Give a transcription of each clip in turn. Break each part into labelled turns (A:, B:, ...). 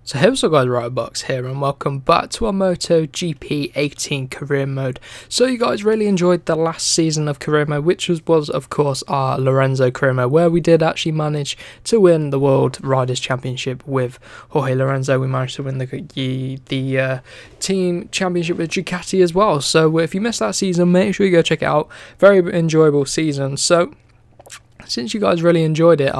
A: So hey what's up guys, Riotbox here and welcome back to our MotoGP 18 career mode. So you guys really enjoyed the last season of career mode, which was of course our Lorenzo career mode, where we did actually manage to win the World Riders' Championship with Jorge Lorenzo. We managed to win the team championship with Ducati as well. So if you missed that season, make sure you go check it out. Very enjoyable season. So since you guys really enjoyed it,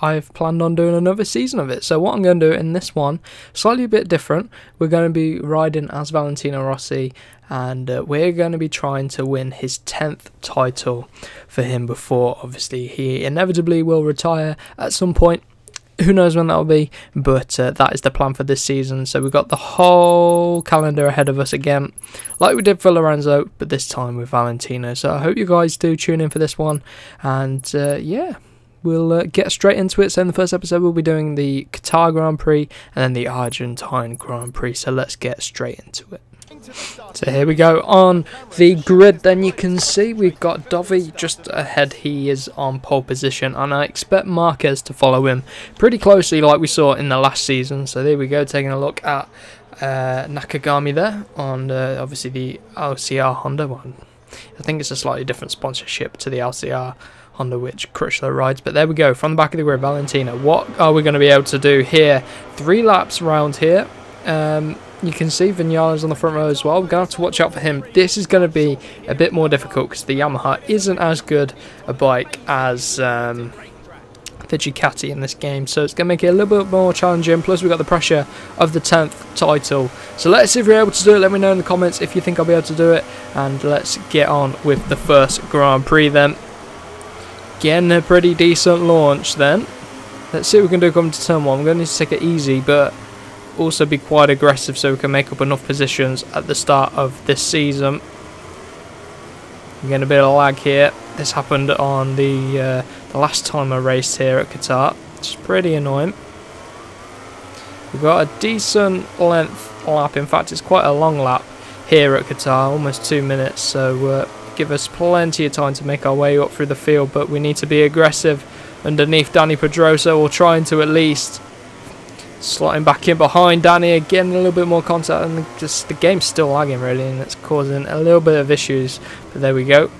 A: I've planned on doing another season of it. So what I'm going to do in this one, slightly a bit different. We're going to be riding as Valentino Rossi, and we're going to be trying to win his 10th title for him before, obviously, he inevitably will retire at some point. Who knows when that'll be, but that is the plan for this season. So we've got the whole calendar ahead of us again, like we did for Lorenzo, but this time with Valentino. So I hope you guys do tune in for this one, and yeah, we'll get straight into it. So in the first episode, we'll be doing the Qatar Grand Prix and then the Argentine Grand Prix. So let's get straight into it. So here we go on the grid. Then you can see we've got Dovi just ahead. He is on pole position, and I expect Marquez to follow him pretty closely like we saw in the last season. So there we go, taking a look at Nakagami there on obviously the LCR Honda one. I think it's a slightly different sponsorship to the LCR Honda which Crutchlow rides, but there we go, from the back of the grid, Valentino. What are we going to be able to do here? 3 laps around here. You can see Vinales on the front row as well. We're going to have to watch out for him. This is going to be a bit more difficult because the Yamaha isn't as good a bike as the Ducati in this game. So it's going to make it a little bit more challenging. Plus we've got the pressure of the 10th title. So let's see if you're able to do it. Let me know in the comments if you think I'll be able to do it. And let's get on with the first Grand Prix then. Getting a pretty decent launch then. Let's see what we can do coming to turn 1. We're going to need to take it easy, but also be quite aggressive so we can make up enough positions at the start of this season. We're getting a bit of lag here. This happened on the last time I raced here at Qatar. It's pretty annoying. We've got a decent length lap. In fact, it's quite a long lap here at Qatar, almost 2 minutes. So give us plenty of time to make our way up through the field, but we need to be aggressive underneath Danny Pedrosa, or trying to at least. Slotting back in behind Danny, getting a little bit more contact, and just the game's still lagging really, and it's causing a little bit of issues. But there we go.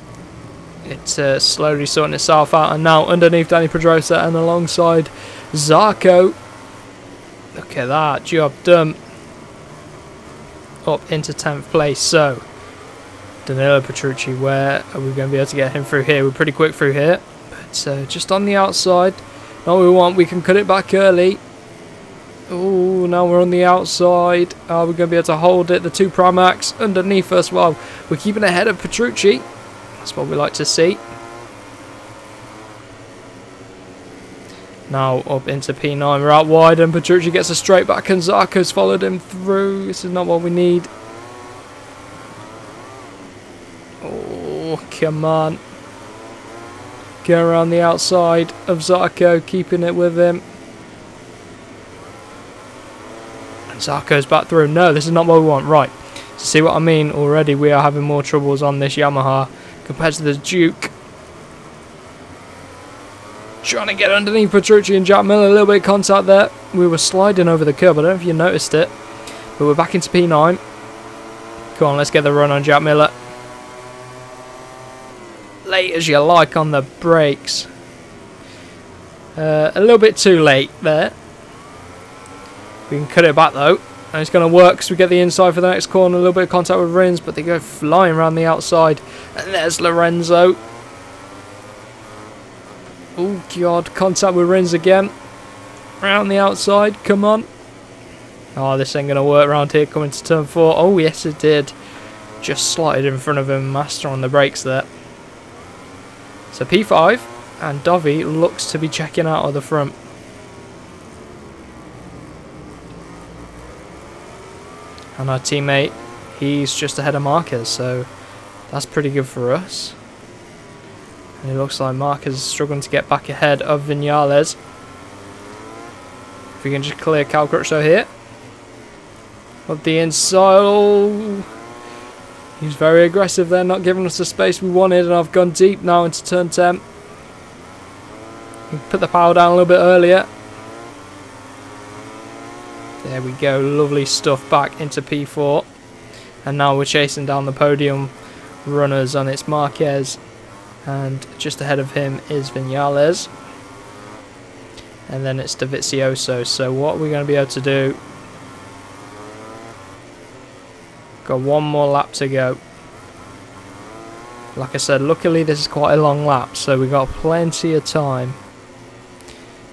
A: It's slowly sorting itself out, and now underneath Danny Pedrosa and alongside Zarco. Look at that, job done. Up into 10th place. So Danilo Petrucci, where are we going to be able to get him through here? We're pretty quick through here, but just on the outside. Not what we want. We can cut it back early. Oh, now we're on the outside. Are we going to be able to hold it? The 2 Primax underneath us. Well, we're keeping ahead of Petrucci. That's what we like to see. Now up into P9. We're out wide and Petrucci gets a straight back and Zarco's followed him through. This is not what we need. Oh, come on. Go around the outside of Zarco, keeping it with him. Zarco's back through. No, this is not what we want. Right. See what I mean? Already we are having more troubles on this Yamaha compared to the Duke. Trying to get underneath Petrucci and Jack Miller. A little bit of contact there. We were sliding over the curb. I don't know if you noticed it. But we're back into P9. Come on, let's get the run on Jack Miller. Late as you like on the brakes. A little bit too late there. We can cut it back though, and it's going to work because we get the inside for the next corner. A little bit of contact with Rins, but they go flying around the outside. And there's Lorenzo. Oh god, contact with Rins again. Around the outside, come on. Oh, this ain't going to work around here coming to turn 4. Oh yes it did. Just slotted in front of him, master on the brakes there. So P5, and Dovi looks to be checking out of the front. And our teammate, he's just ahead of Marquez, so that's pretty good for us. And it looks like Marquez is struggling to get back ahead of Vinales. If we can just clear Cal Crutchlow here. Up the inside. Oh, he's very aggressive there, not giving us the space we wanted, and I've gone deep now into turn 10. Put the power down a little bit earlier. There we go, lovely stuff, back into P4. And now we're chasing down the podium runners, and it's Marquez. And just ahead of him is Viñales. And then it's Dovizioso. So what we're going to be able to do... Got one more lap to go. Like I said, luckily this is quite a long lap, so we've got plenty of time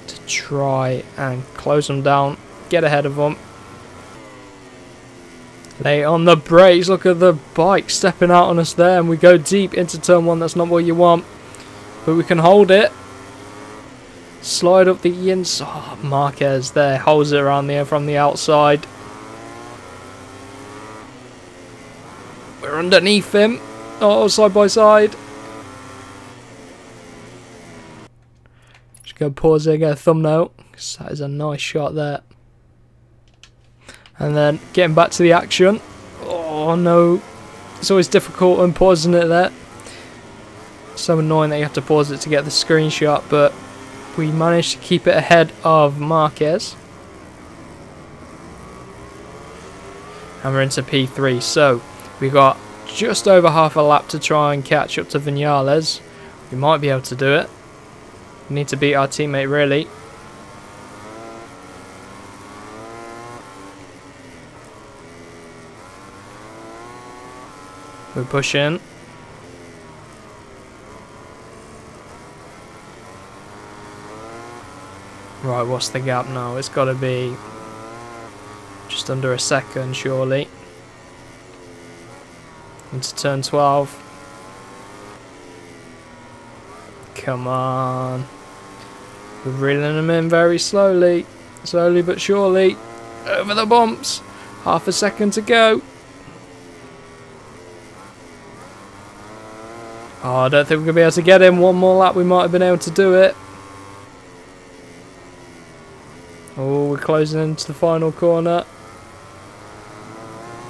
A: to try and close them down, get ahead of them. Lay on the brakes, look at the bike stepping out on us there, and we go deep into turn 1. That's not what you want, but we can hold it. Slide up the inside. Oh, Marquez there holds it around there from the outside. We're underneath him. Oh, side by side. Just go pause there, get a thumbnail, because that is a nice shot there. And then getting back to the action. Oh no, it's always difficult when pausing it there. So annoying that you have to pause it to get the screenshot, but we managed to keep it ahead of Marquez. And we're into P3, so we got just over half a lap to try and catch up to Viñales. We might be able to do it. We need to beat our teammate really. We're pushing. Right, what's the gap now? It's got to be just under a second surely. Into turn 12. Come on. We're reeling them in very slowly. Slowly but surely. Over the bumps. Half a second to go. Oh, I don't think we're going to be able to get him. One more lap, we might have been able to do it. Oh, we're closing into the final corner.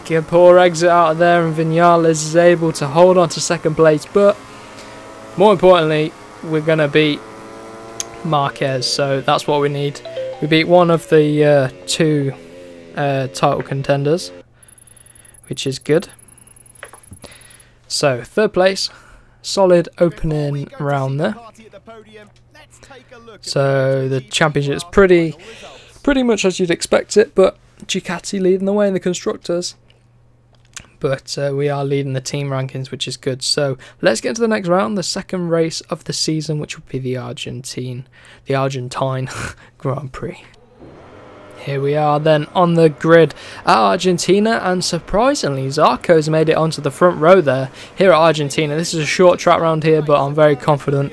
A: Get a poor exit out of there, and Viñales is able to hold on to second place. But more importantly, we're going to beat Marquez, so that's what we need. We beat one of the two title contenders, which is good. So, third place. Solid opening round there. So the championship is pretty much as you'd expect it, but Ducati leading the way in the constructors. But we are leading the team rankings, which is good. So let's get into the next round, the second race of the season, which would be the Argentine Grand Prix. Here we are then on the grid at Argentina, and surprisingly Zarco's made it onto the front row there here at Argentina. This is a short track round here, but I'm very confident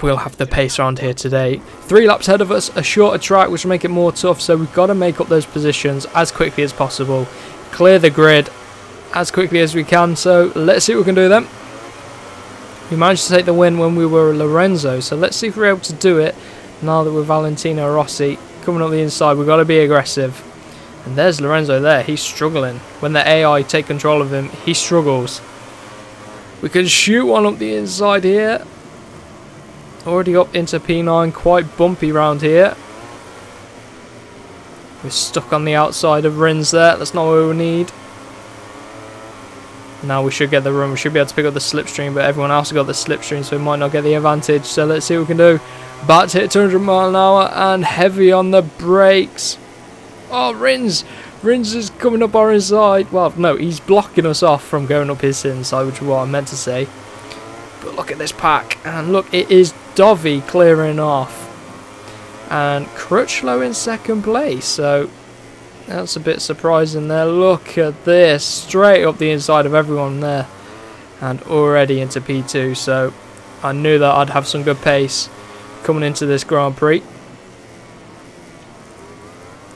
A: we'll have the pace round here today. 3 laps ahead of us, a shorter track which will make it more tough, so we've got to make up those positions as quickly as possible, clear the grid as quickly as we can. So let's see what we can do then. We managed to take the win when we were Lorenzo, so let's see if we're able to do it now that we're Valentino Rossi. Coming up the inside, we've got to be aggressive. And there's Lorenzo there, he's struggling. When the AI take control of him, he struggles. We can shoot one up the inside here. Already up into P9, quite bumpy round here. We're stuck on the outside of Rins there, that's not what we need. Now we should get the run, we should be able to pick up the slipstream, but everyone else has got the slipstream, so we might not get the advantage. So let's see what we can do. About to hit 200 mile an hour and heavy on the brakes. Oh, Rins is coming up our inside. Well, no, he's blocking us off from going up his inside, which is what I meant to say. But look at this pack, and look, it is Dovi clearing off. And Crutchlow in second place, so that's a bit surprising there. Look at this, straight up the inside of everyone there. And already into P2, so I knew that I'd have some good pace coming into this Grand Prix.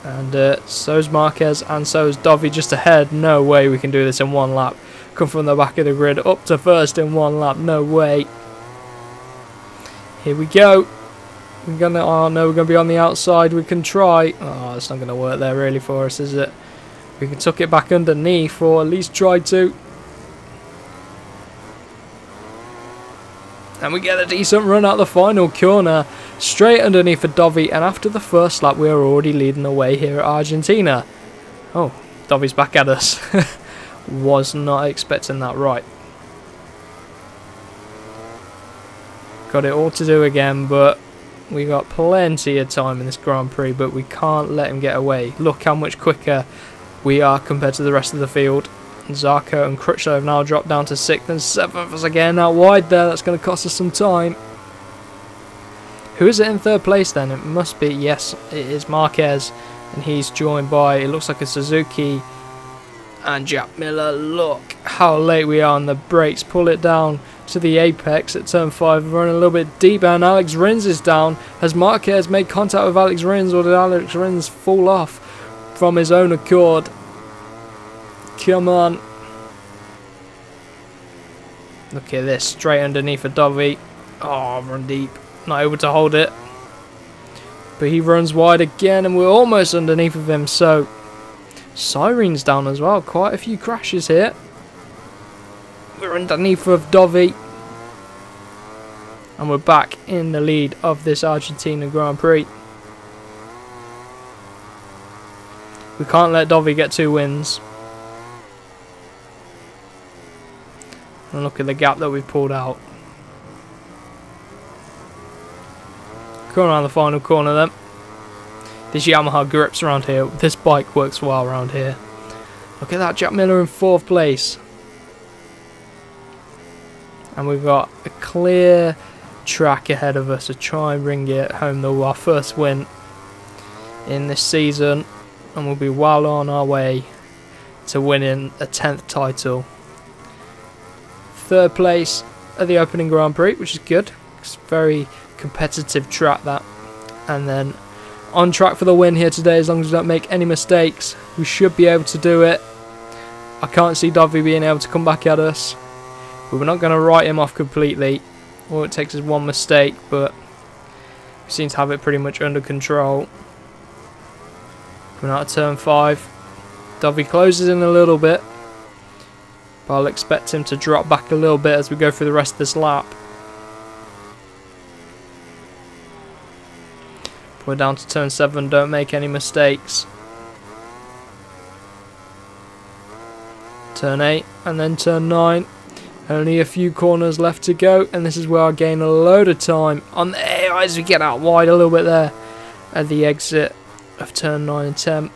A: And so's Marquez and so's Dovi just ahead. No way we can do this in one lap. Come from the back of the grid up to first in one lap. No way. Here we go. Oh no, we're gonna be on the outside. We can try. Oh, it's not gonna work there really for us, is it? We can tuck it back underneath, or at least try to. And we get a decent run out the final corner, straight underneath for Dovi, and after the first lap we are already leading the way here at Argentina. Oh, Dovi's back at us. Was not expecting that. Right. Got it all to do again, but we got plenty of time in this Grand Prix, but we can't let him get away. Look how much quicker we are compared to the rest of the field. Zarco and Crutchlow have now dropped down to 6th and 7th as again out wide there. That's going to cost us some time. Who is it in 3rd place then? It must be, yes, it is Marquez, and he's joined by, it looks like a Suzuki and Jack Miller. Look how late we are on the brakes. Pull it down to the apex at turn 5. We're running a little bit deeper, and Alex Rins is down. Has Marquez made contact with Alex Rins, or did Alex Rins fall off from his own accord? Come on. Look at this, straight underneath for Dovi. Oh, run deep. Not able to hold it. But he runs wide again, and we're almost underneath of him. So, Siren's down as well. Quite a few crashes here. We're underneath of Dovi. And we're back in the lead of this Argentina Grand Prix. We can't let Dovi get 2 wins. And look at the gap that we've pulled out. Going around the final corner then. This Yamaha grips around here. This bike works well around here. Look at that, Jack Miller in 4th place. And we've got a clear track ahead of us to try and bring it home, though, our first win in this season. And we'll be well on our way to winning a 10th title. 3rd place at the opening Grand Prix, which is good. It's a very competitive track, that. And then on track for the win here today, as long as we don't make any mistakes. We should be able to do it. I can't see Dovi being able to come back at us. But we're not going to write him off completely. All it takes is one mistake, but we seem to have it pretty much under control. Coming out of turn 5. Dovi closes in a little bit. But I'll expect him to drop back a little bit as we go through the rest of this lap. We're down to turn 7, don't make any mistakes. Turn 8 and then turn 9. Only a few corners left to go, and this is where I gain a load of time on the air as we get out wide a little bit there at the exit of turn 9 and 10.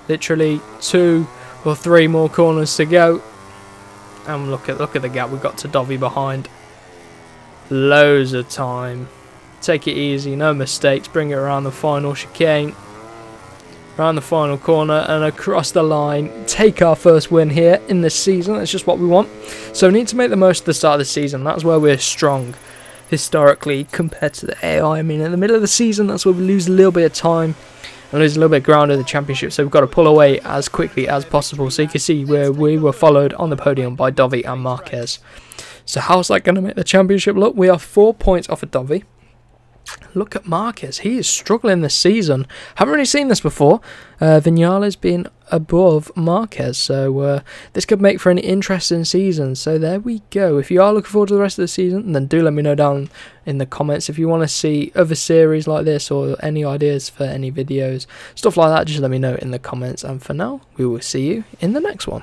A: Literally 2 or 3 more corners to go, and look at the gap we got to Dovi behind. Loads of time. Take it easy, no mistakes. Bring it around the final chicane, around the final corner and across the line. Take our first win here in this season. That's just what we want. So we need to make the most of the start of the season. That's where we're strong historically compared to the AI. I mean, in the middle of the season, that's where we lose a little bit of time and lose a little bit of ground in the championship. So we've got to pull away as quickly as possible. So you can see where we were followed on the podium by Dovi and Marquez. So how's that going to make the championship look? We are 4 points off of Dovi. Look at Marquez. He is struggling this season. Haven't really seen this before. Vinales being above Marquez. So this could make for an interesting season. So there we go. If you are looking forward to the rest of the season, then do let me know down in the comments. If you want to see other series like this or any ideas for any videos, stuff like that, just let me know in the comments. And for now, we will see you in the next one.